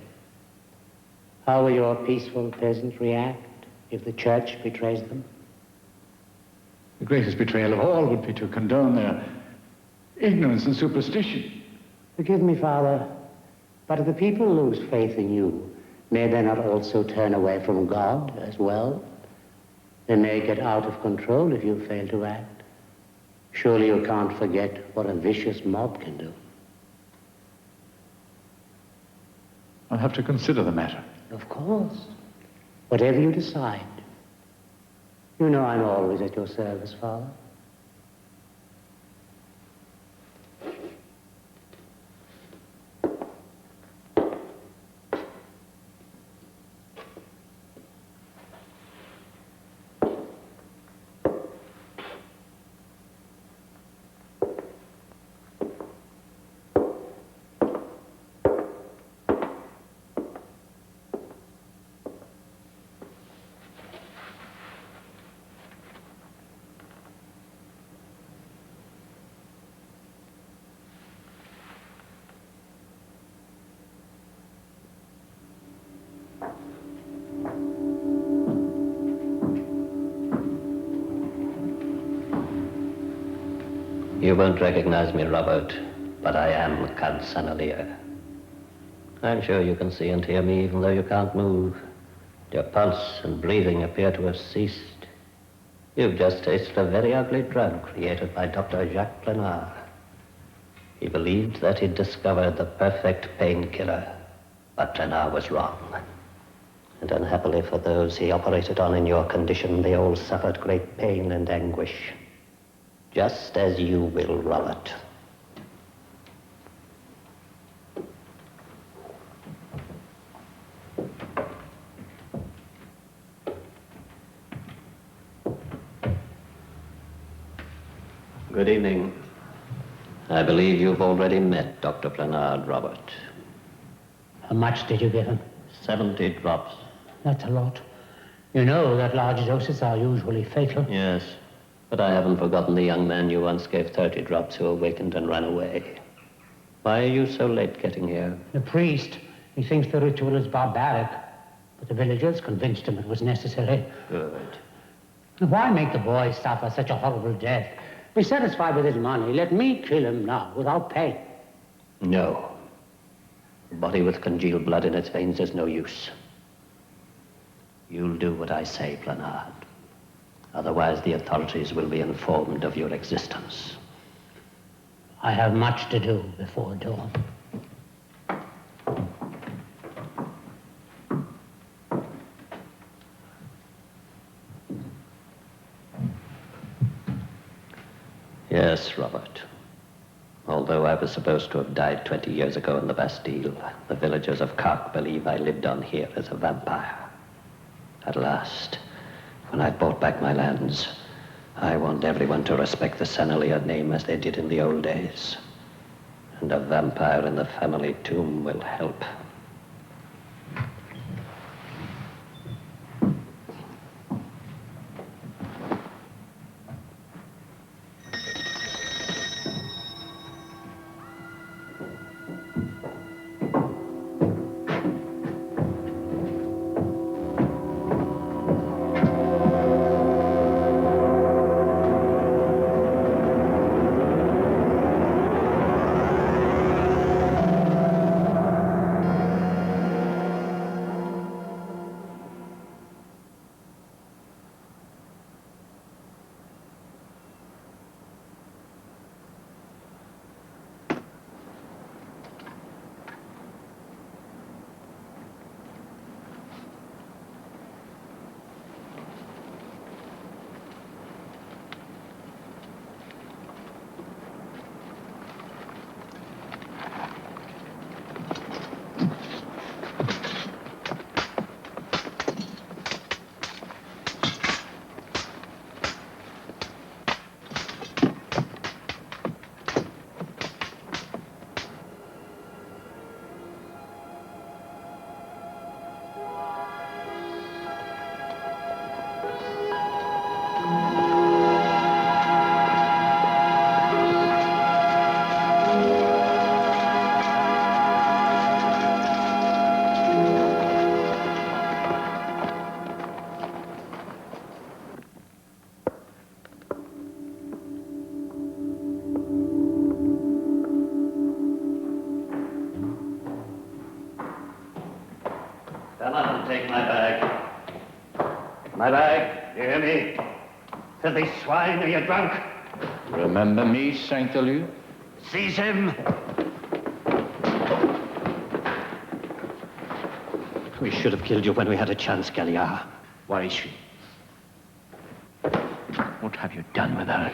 How will your peaceful peasants react if the church betrays them? The greatest betrayal of all would be to condone their ignorance and superstition. Forgive me, Father, but if the people lose faith in you, may they not also turn away from God as well? They may get out of control if you fail to act. Surely you can't forget what a vicious mob can do. I'll have to consider the matter. Of course. Whatever you decide. You know I'm always at your service, Father. You won't recognize me, Robert, but I am Countess St. Alyre. I'm sure you can see and hear me even though you can't move. Your pulse and breathing appear to have ceased. You've just tasted a very ugly drug created by Dr. Jacques Plenard. He believed that he'd discovered the perfect painkiller, but Plenard was wrong. And unhappily for those he operated on in your condition, they all suffered great pain and anguish. Just as you will, Robert. Good evening. I believe you've already met Dr. Plenard, Robert. How much did you give him? 70 drops. That's a lot. You know that large doses are usually fatal. Yes. But I haven't forgotten the young man you once gave 30 drops who awakened and ran away. Why are you so late getting here? The priest, he thinks the ritual is barbaric, but the villagers convinced him it was necessary. Good. Why make the boy suffer such a horrible death? Be satisfied with his money. Let me kill him now, without pay. No. A body with congealed blood in its veins is no use. You'll do what I say, Plenard. Otherwise, the authorities will be informed of your existence. I have much to do before dawn. Yes, Robert. Although I was supposed to have died 20 years ago in the Bastille, the villagers of Carc believe I lived on here as a vampire. At last, when I bought back my lands, I want everyone to respect the St. Alyre name as they did in the old days. And a vampire in the family tomb will help. Come up and take my bag. My bag, you hear me? Filthy swine, are you drunk? Remember me, St. Alyre? Seize him! We should have killed you when we had a chance, Alyre. Where is she? What have you done with her?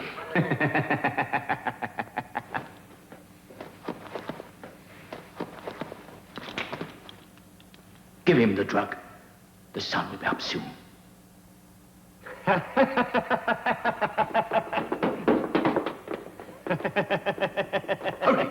Give him the drug. The sun will be up soon. Hurry!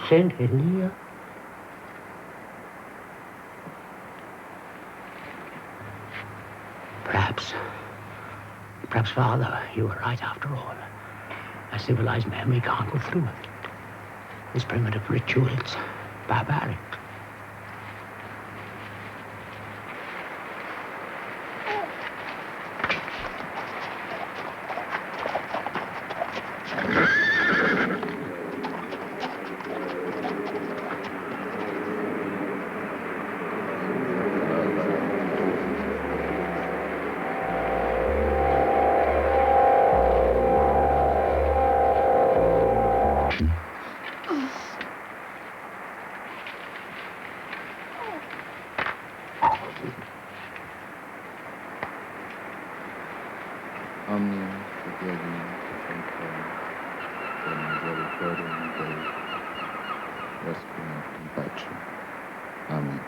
St. Alyre? Perhaps, Father, you were right after all. A civilized man, we can't go through it. His primitive rituals, barbaric. Amen.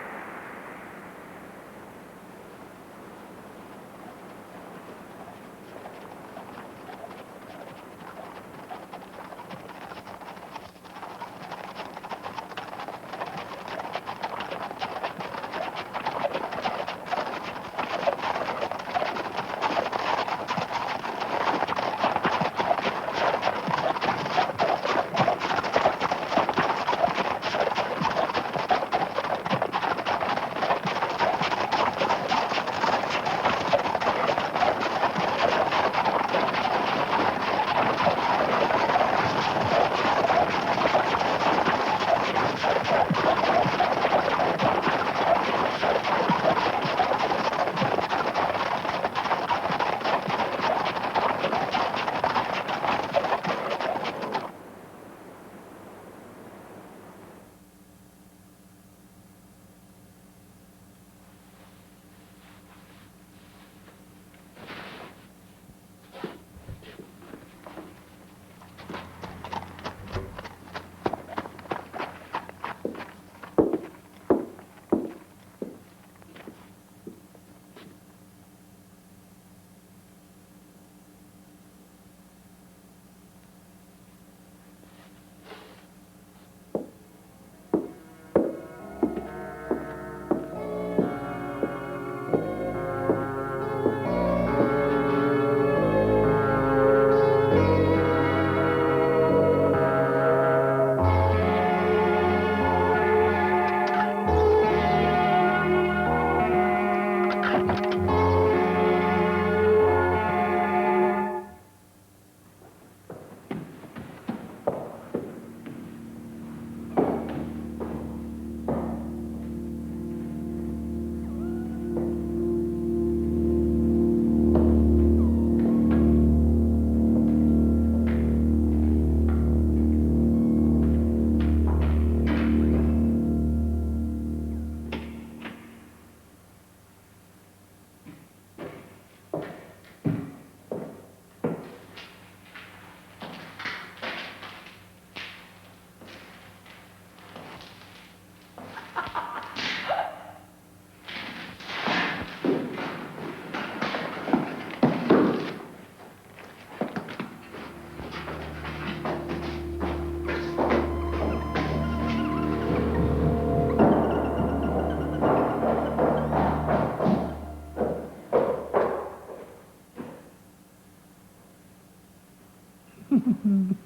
Come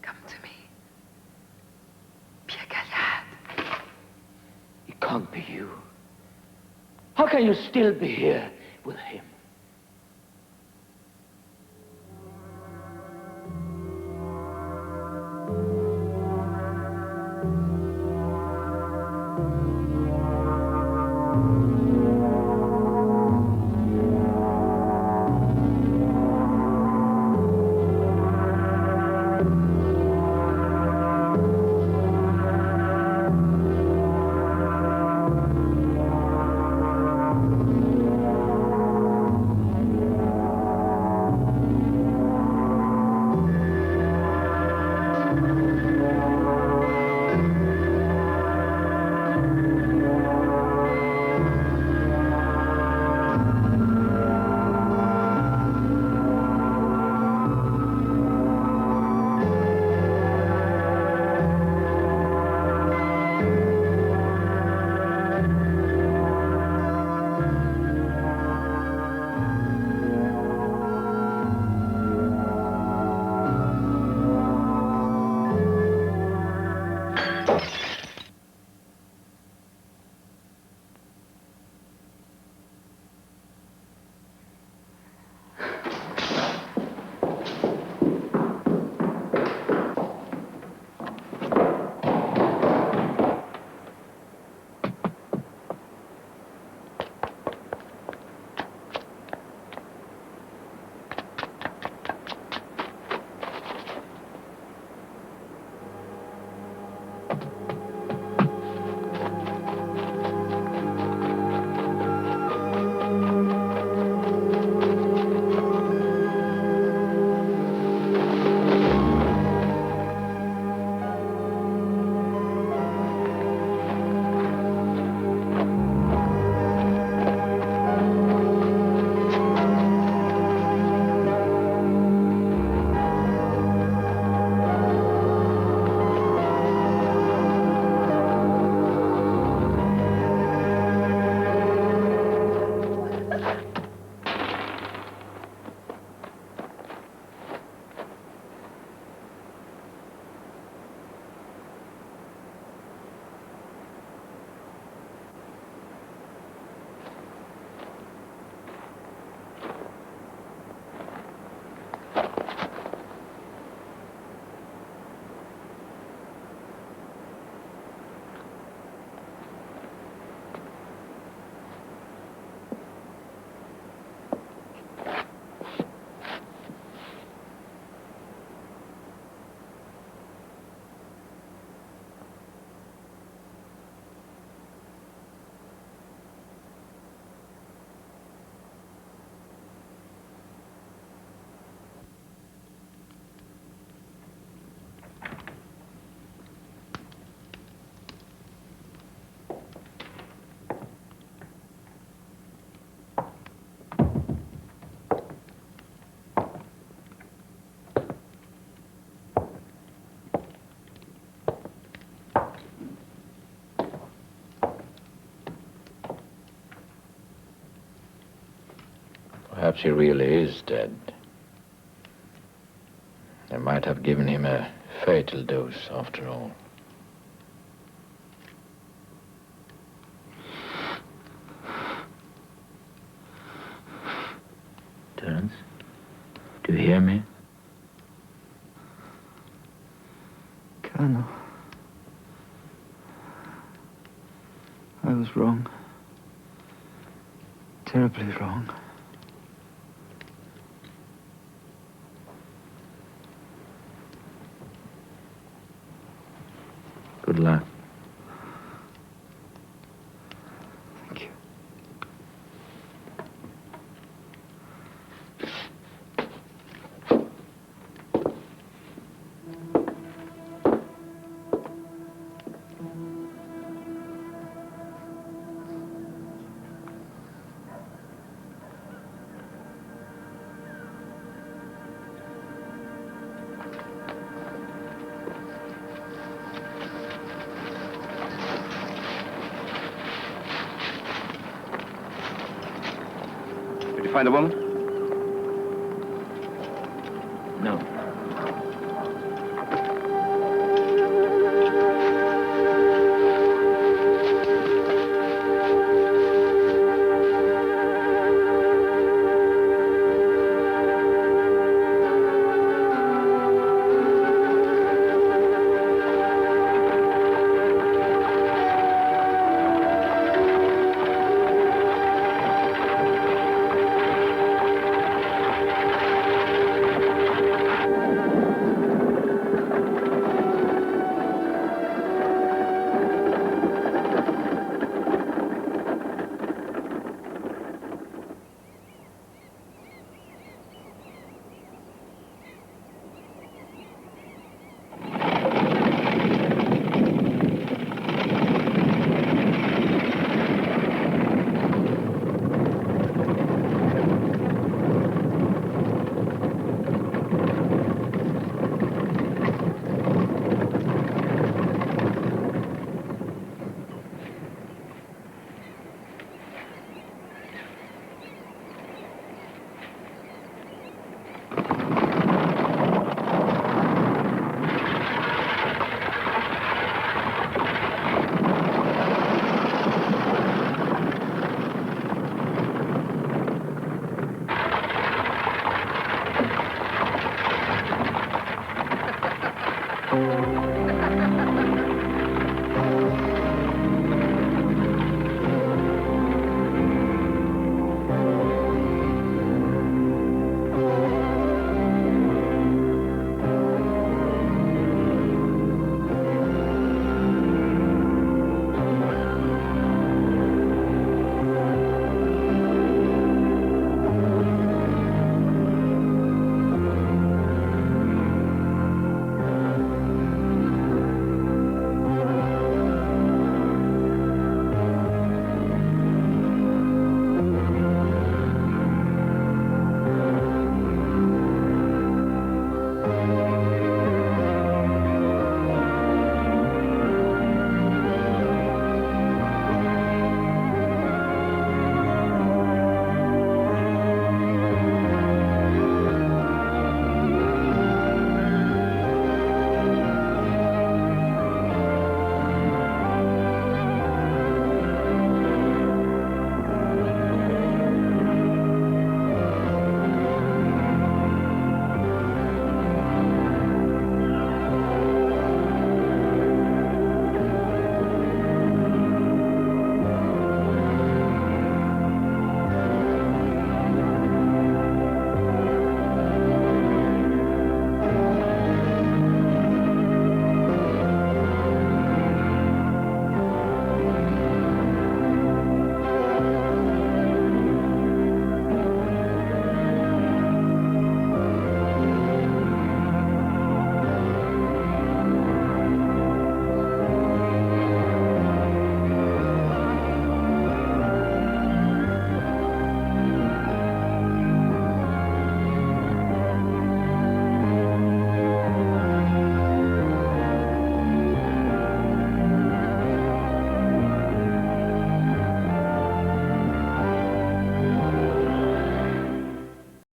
to me. Be a Gaillard. It can't be you. How can you still be here with him? Perhaps he really is dead. They might have given him a fatal dose after all. Terence, do you hear me? Colonel, I was wrong. Terribly wrong. Good luck. Thank you. Did you find the woman?